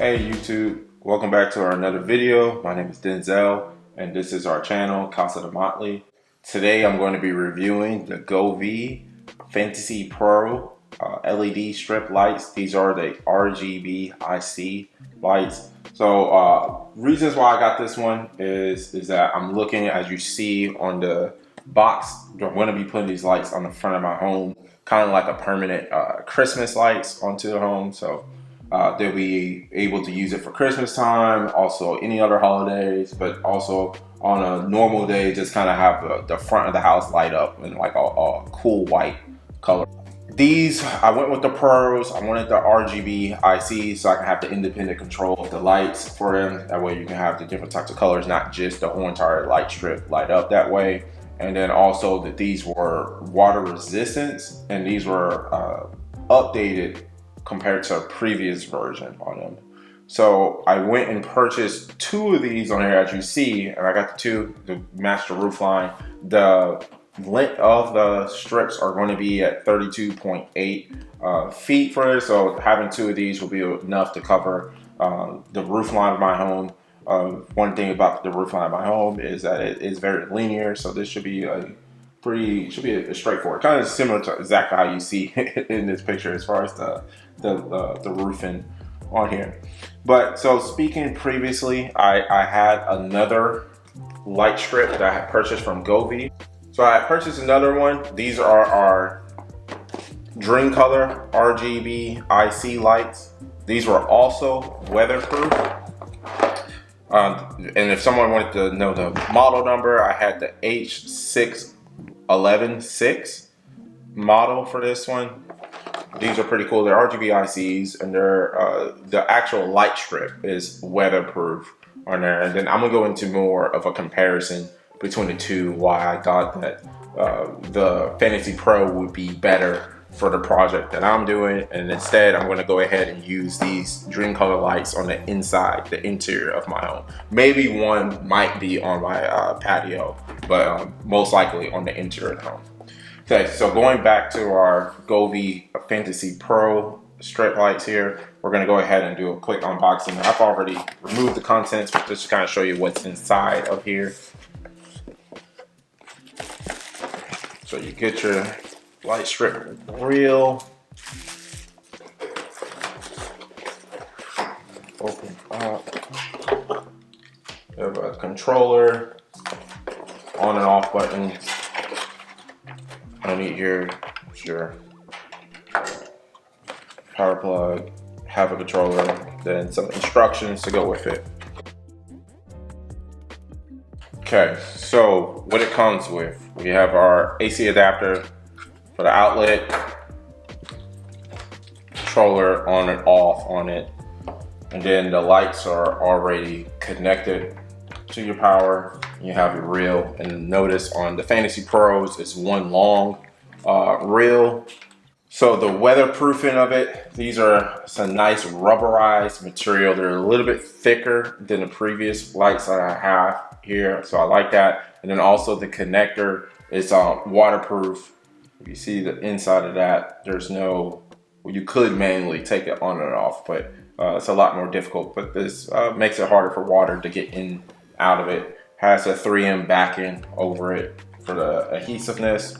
Hey YouTube, welcome back to our another video. My name is Denzel and this is our channel, Casa de Motley. Today I'm going to be reviewing the Govee Phantasy Pro LED strip lights. These are the RGB IC lights. So reasons why I got this one is that I'm looking, as you see on the box, I'm going to be putting these lights on the front of my home, kind of like a permanent Christmas lights onto the home. So they'll be able to use it for Christmas time, also any other holidays, but also on a normal day, just kind of have the front of the house light up in like a cool white color. These, I went with the Pros. I wanted the RGB IC so I can have the independent control of the lights for them. That way you can have the different types of colors, not just the whole entire light strip light up that way. And then also that these were water resistant and these were updated compared to a previous version on them. So I went and purchased two of these on here, as you see, and I got the two to match the roof line. The length of the strips are going to be at 32.8 feet for this, so having two of these will be enough to cover the roof line of my home. One thing about the roof line of my home is that it is very linear, so this should be a straightforward, kind of similar to exactly how you see in this picture as far as the roofing on here. But so speaking previously, I had another light strip that I had purchased from Govee. So I purchased another one. These are our Dream Color RGB IC lights. These were also weatherproof. And if someone wanted to know the model number, I had the H6116 model for this one. These are pretty cool. They're RGB ICs, and they're the actual light strip is weatherproof on there. And then I'm gonna go into more of a comparison between the two, why I thought that the Phantasy Pro would be better for the project that I'm doing, and instead I'm going to go ahead and use these Dream Color lights on the inside, the interior of my home. Maybe one might be on my patio, but most likely on the interior of the home. Okay, so going back to our Govee Phantasy Pro strip lights here, we're going to go ahead and do a quick unboxing. I've already removed the contents, but just to kind of show you what's inside of here. So you get your light strip reel, open up, you have a controller, on and off button, underneath here is your power plug, have a controller, then some instructions to go with it. Okay, so what it comes with, we have our AC adapter for the outlet, controller on and off on it, and then the lights are already connected to your power. You have your reel, and notice on the Phantasy Pros it's one long reel. So the weatherproofing of it, these are some nice rubberized material. They're a little bit thicker than the previous lights that I have here, so I like that. And then also the connector is waterproof. If you see the inside of that, there's no, well, you could manually take it on and off, but it's a lot more difficult. But this makes it harder for water to get in out of it. Has a 3M backing over it for the adhesiveness.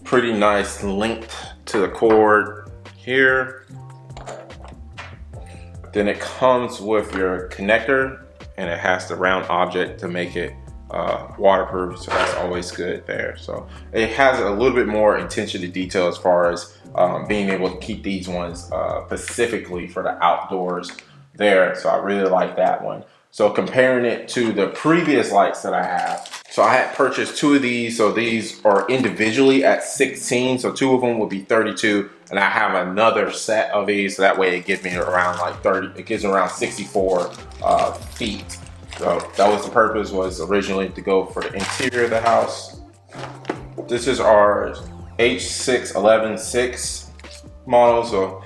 Pretty nice length to the cord here. Then it comes with your connector, and it has the round object to make it waterproof, so that's always good there. So it has a little bit more attention to detail as far as being able to keep these ones specifically for the outdoors there, so I really like that one. So comparing it to the previous lights that I have, so I had purchased two of these. So these are individually at 16, so two of them would be 32, and I have another set of these, so that way it gives me around like 30, it gives me around 64 feet. So that was the purpose, was originally to go for the interior of the house. This is our H6116 model, so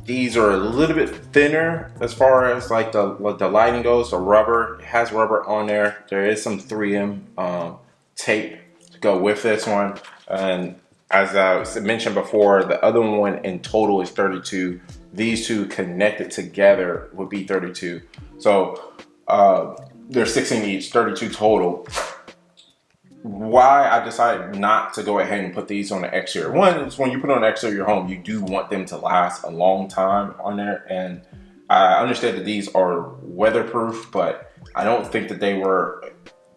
these are a little bit thinner as far as like the lighting goes. So rubber, it has rubber on there. There is some 3M tape to go with this one, and as I mentioned before, the other one in total is 32. These two connected together would be 32. So they're 16 each, 32 total. Why I decided not to go ahead and put these on the exterior. One is when you put on the exterior of your home, you do want them to last a long time on there. And I understand that these are weatherproof, but I don't think that they were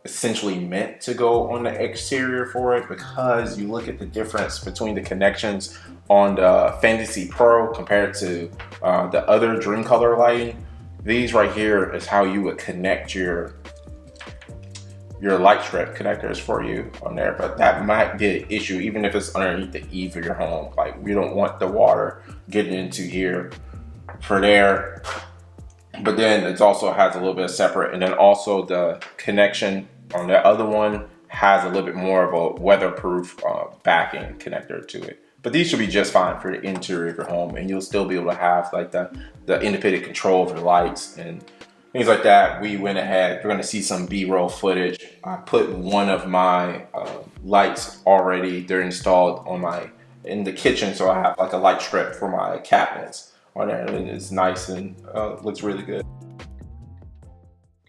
essentially meant to go on the exterior for it, because you look at the difference between the connections on the Phantasy Pro compared to the other Dream Color lighting. These right here is how you would connect your light strip connectors for you on there, but that might be an issue even if it's underneath the eave of your home. Like, we don't want the water getting into here for there. But then it also has a little bit of separate, and then also the connection on the other one has a little bit more of a weatherproof backing connector to it. But these should be just fine for the interior of your home, and you'll still be able to have like the independent control of your lights and things like that. We went ahead, you're gonna see some B-roll footage. I put one of my lights already, they're installed on in the kitchen, so I have like a light strip for my cabinets on there, and it's nice and looks really good.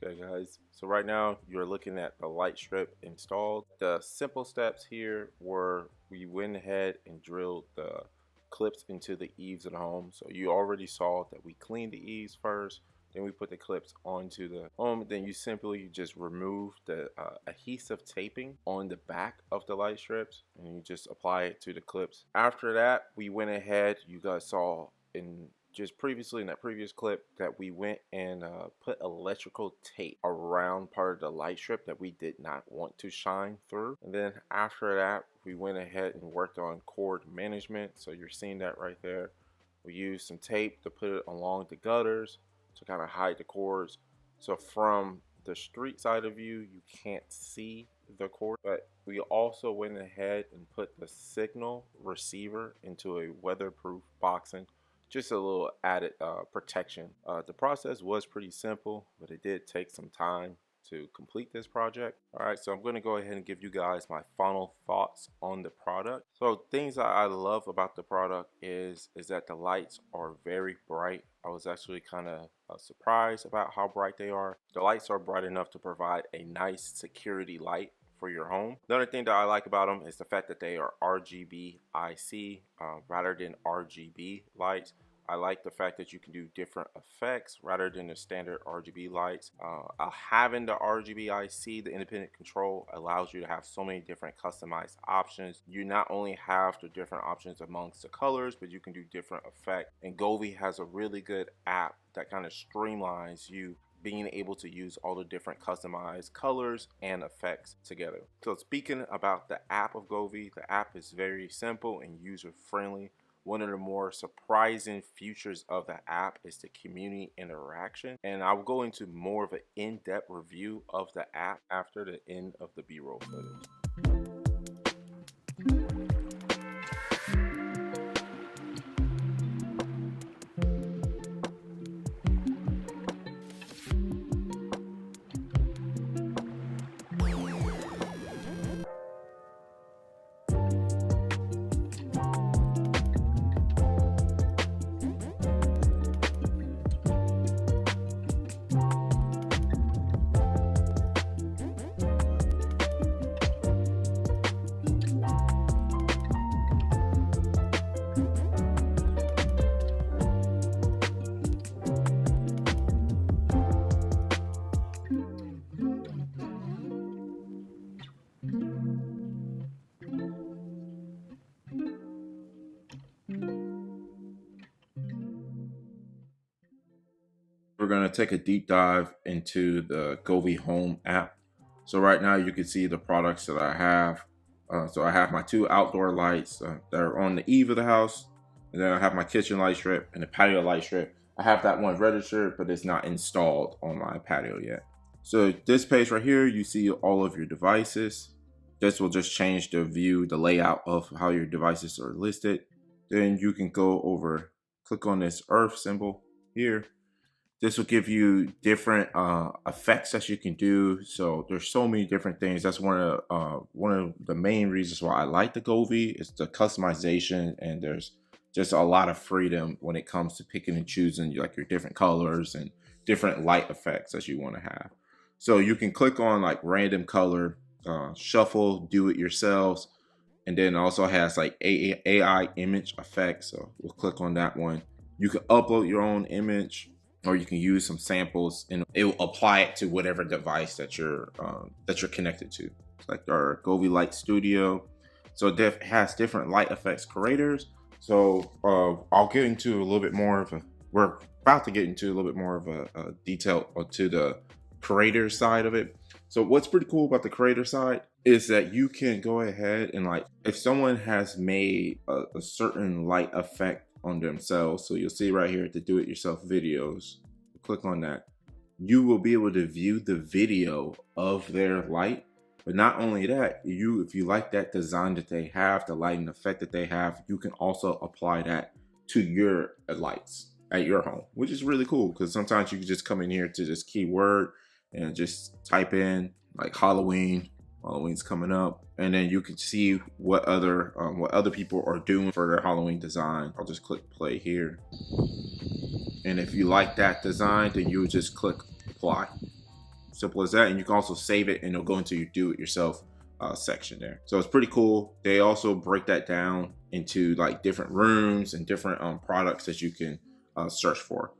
Okay guys, so right now you're looking at the light strip installed. The simple steps here were we went ahead and drilled the clips into the eaves of the home. So you already saw that we cleaned the eaves first, then we put the clips onto the home. Then you simply just remove the adhesive taping on the back of the light strips, and you just apply it to the clips. After that, we went ahead, you guys saw in just previously in that previous clip that we went and put electrical tape around part of the light strip that we did not want to shine through. And then after that, we went ahead and worked on cord management. So you're seeing that right there. We used some tape to put it along the gutters to kind of hide the cords. So from the street side of you, you can't see the cord. But we also went ahead and put the signal receiver into a weatherproof boxing. Just a little added protection. The process was pretty simple, but it did take some time to complete this project. All right, so I'm going to go ahead and give you guys my final thoughts on the product. So things that I love about the product is that the lights are very bright. I was actually kind of surprised about how bright they are. The lights are bright enough to provide a nice security light for your home. The other thing that I like about them is the fact that they are RGB IC rather than RGB lights. I like the fact that you can do different effects rather than the standard RGB lights. Having the RGB IC, the independent control, allows you to have so many different customized options. You not only have the different options amongst the colors, but you can do different effects. And Govee has a really good app that kind of streamlines you being able to use all the different customized colors and effects together. So speaking about the app of Govee, the app is very simple and user-friendly. One of the more surprising features of the app is the community interaction, and I will go into more of an in-depth review of the app after the end of the B-roll footage. We're going to take a deep dive into the Govee Home app. So right now you can see the products that I have. So I have my two outdoor lights that are on the eave of the house. And then I have my kitchen light strip and the patio light strip. I have that one registered, but it's not installed on my patio yet. So this page right here, you see all of your devices. This will just change the view, the layout of how your devices are listed. Then you can go over, click on this earth symbol here. This will give you different effects that you can do. So there's so many different things. That's one of the main reasons why I like the Govee is the customization, and there's just a lot of freedom when it comes to picking and choosing like your different colors and different light effects that you want to have. So you can click on like random color, shuffle, do it yourselves, and then it also has like AI image effects. So we'll click on that one. You can upload your own image, or you can use some samples, and it will apply it to whatever device that you're connected to. It's like our Govee Light Studio. So it has different light effects creators. So I'll get into a little bit more of a. We're about to get into a little bit more of a detail to the creator side of it. So what's pretty cool about the creator side is that you can go ahead and like, if someone has made a certain light effect on themselves, so you'll see right here the do-it-yourself videos, click on that, you will be able to view the video of their light. But not only that, if you like that design that they have, the lighting effect that they have, you can also apply that to your lights at your home, which is really cool, because sometimes you can just come in here to this keyword and just type in like Halloween's coming up, and then you can see what other people are doing for their Halloween design. I'll just click play here, and if you like that design, then you would just click apply. Simple as that. And you can also save it, and it'll go into your do-it-yourself section there. So it's pretty cool. They also break that down into like different rooms and different products that you can search for.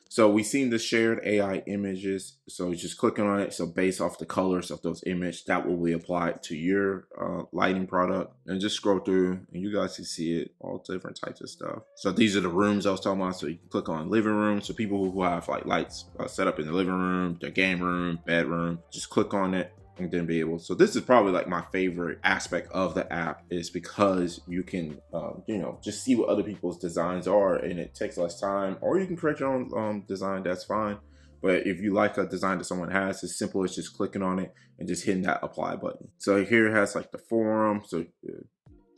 So we've seen the shared AI images. So just clicking on it. So based off the colors of those images, that will be applied to your lighting product. And just scroll through, and you guys can see it, all different types of stuff. So these are the rooms I was talking about. So you can click on living room. So people who have like lights set up in the living room, their game room, bedroom, just click on it and then be able. So this is probably like my favorite aspect of the app, is because you can just see what other people's designs are, and it takes less time. Or you can create your own design, that's fine. But if you like a design that someone has, it's simple as just clicking on it and just hitting that apply button. So here it has like the forum, so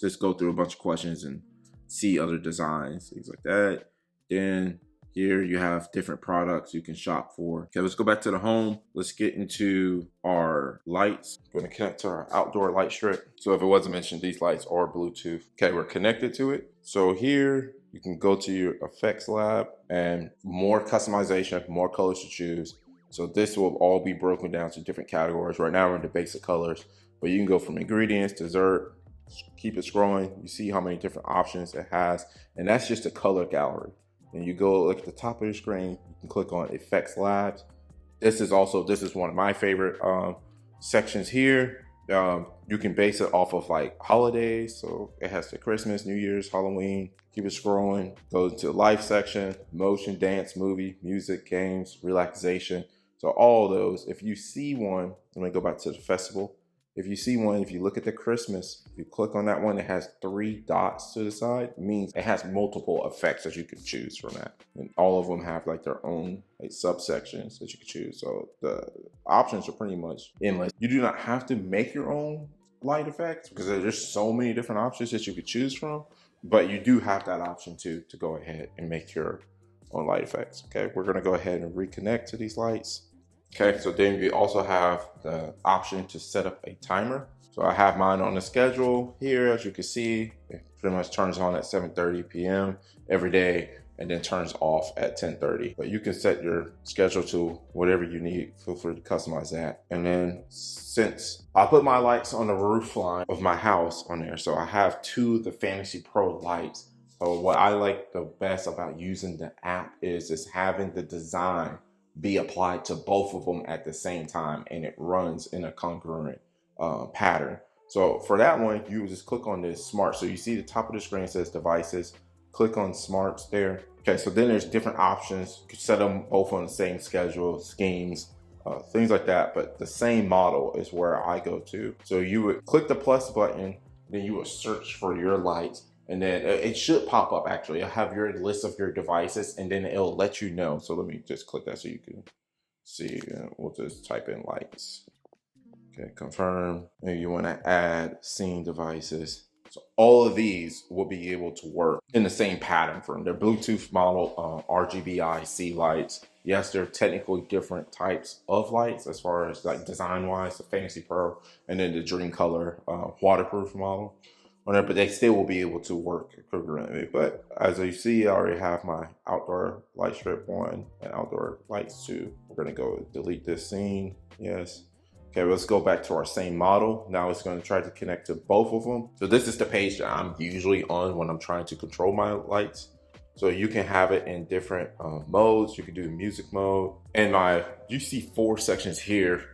just go through a bunch of questions and see other designs, things like that. Then here you have different products you can shop for. Okay, let's go back to the home. Let's get into our lights. I'm going to connect to our outdoor light strip. So if it wasn't mentioned, these lights are Bluetooth. Okay, we're connected to it. So here you can go to your effects lab, and more customization, more colors to choose. So this will all be broken down to different categories. Right now we're in the basic colors, but you can go from ingredients, dessert, keep it scrolling. You see how many different options it has, and that's just a color gallery. And you go look at the top of the screen, you can click on Effects Labs. This is one of my favorite sections here. You can base it off of like holidays. So it has the Christmas, New Year's, Halloween. Keep it scrolling. Go to the life section, motion, dance, movie, music, games, relaxation. So all those, if you see one, let me go back to the festival. If you see one, if you look at the Christmas, if you click on that one, it has 3 dots to the side. It means it has multiple effects that you can choose from that. And all of them have like their own like subsections that you can choose. So the options are pretty much endless. You do not have to make your own light effects, because there's so many different options that you could choose from. But you do have that option to go ahead and make your own light effects. Okay, we're gonna go ahead and reconnect to these lights. Okay, so then we also have the option to set up a timer. So I have mine on the schedule here. As you can see, it pretty much turns on at 7:30 p.m. every day, and then turns off at 10:30. But you can set your schedule to whatever you need. Feel free to customize that. And then since I put my lights on the roof line of my house on there, so I have 2 of the Fantasy Pro lights. So what I like the best about using the app is having the design be applied to both of them at the same time, and it runs in a congruent pattern. So for that one, you just click on this smart. So you see the top of the screen says devices, click on smarts there. Okay, so then there's different options. You can set them both on the same schedule, schemes, things like that, but the same model is where I go to. So you would click the plus button, then you would search for your lights, and then it should pop up. Actually, you'll have your list of your devices, and then it'll let you know. So let me just click that so you can see. We'll just type in lights. Okay, confirm. Maybe you want to add scene devices. So all of these will be able to work in the same pattern from their Bluetooth model, RGBI C lights. Yes, they're technically different types of lights as far as like design wise, the Fantasy Pro and then the Dream Color waterproof model on there, but they still will be able to work concurrently. But as you see, I already have my outdoor light strip on and outdoor lights too. We're gonna go delete this scene. Yes. Okay, let's go back to our same model. Now it's going to try to connect to both of them. So this is the page that I'm usually on when I'm trying to control my lights. So you can have it in different modes. You can do the music mode. And you see 4 sections here.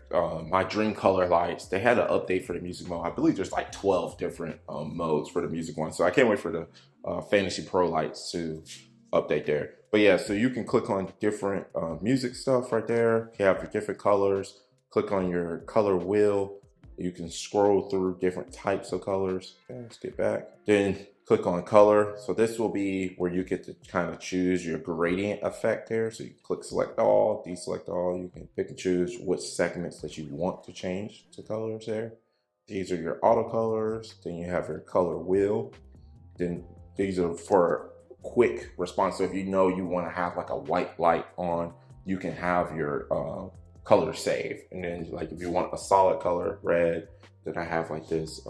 My Dream Color lights, they had an update for the music mode. I believe there's like 12 different modes for the music one. So I can't wait for the Fantasy Pro lights to update there. But yeah, so you can click on different music stuff right there. You have your different colors. Click on your color wheel. You can scroll through different types of colors. Okay, let's get back. Then click on color. So this will be where you get to kind of choose your gradient effect there. So you click select all, deselect all. You can pick and choose which segments that you want to change to colors there. These are your auto colors. Then you have your color wheel. Then these are for quick response. So if you know you want to have like a white light on, you can have your color save. And then like if you want a solid color, red, then I have like this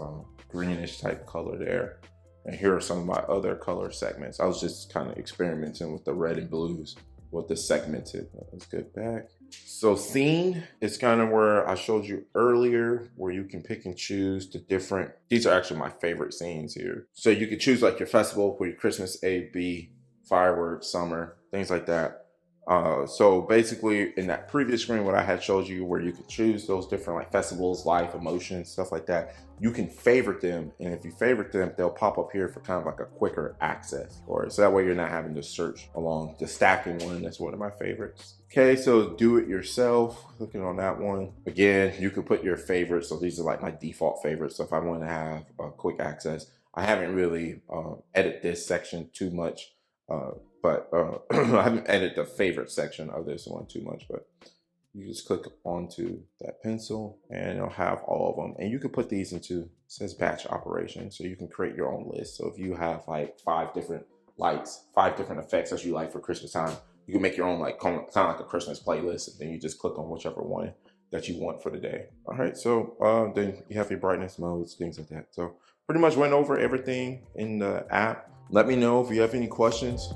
greenish type color there. And here are some of my other color segments. I was just kind of experimenting with the red and blues with the segmented. Let's get back. So scene is kind of where I showed you earlier, where you can pick and choose the different, these are actually my favorite scenes here. So you can choose like your festival for your Christmas A, B, fireworks, summer, things like that. So basically in that previous screen, what I had showed you where you could choose those different like festivals, life, emotions, stuff like that, you can favorite them. And if you favorite them, they'll pop up here for kind of like a quicker access for it. So that way you're not having to search along the stacking one. That's one of my favorites. Okay, so do it yourself. Looking on that one. Again, you could put your favorites. So these are like my default favorites. So if I want to have a quick access, I haven't really edited this section too much. But I haven't edited the favorite section of this one too much, but you just click onto that pencil and it'll have all of them. And you can put these into, it says batch operation. So you can create your own list. So if you have like 5 different lights, 5 different effects that you like for Christmas time, you can make your own like kind of like a Christmas playlist. And then you just click on whichever one that you want for the day. All right, so then you have your brightness modes, things like that. So pretty much went over everything in the app. Let me know if you have any questions.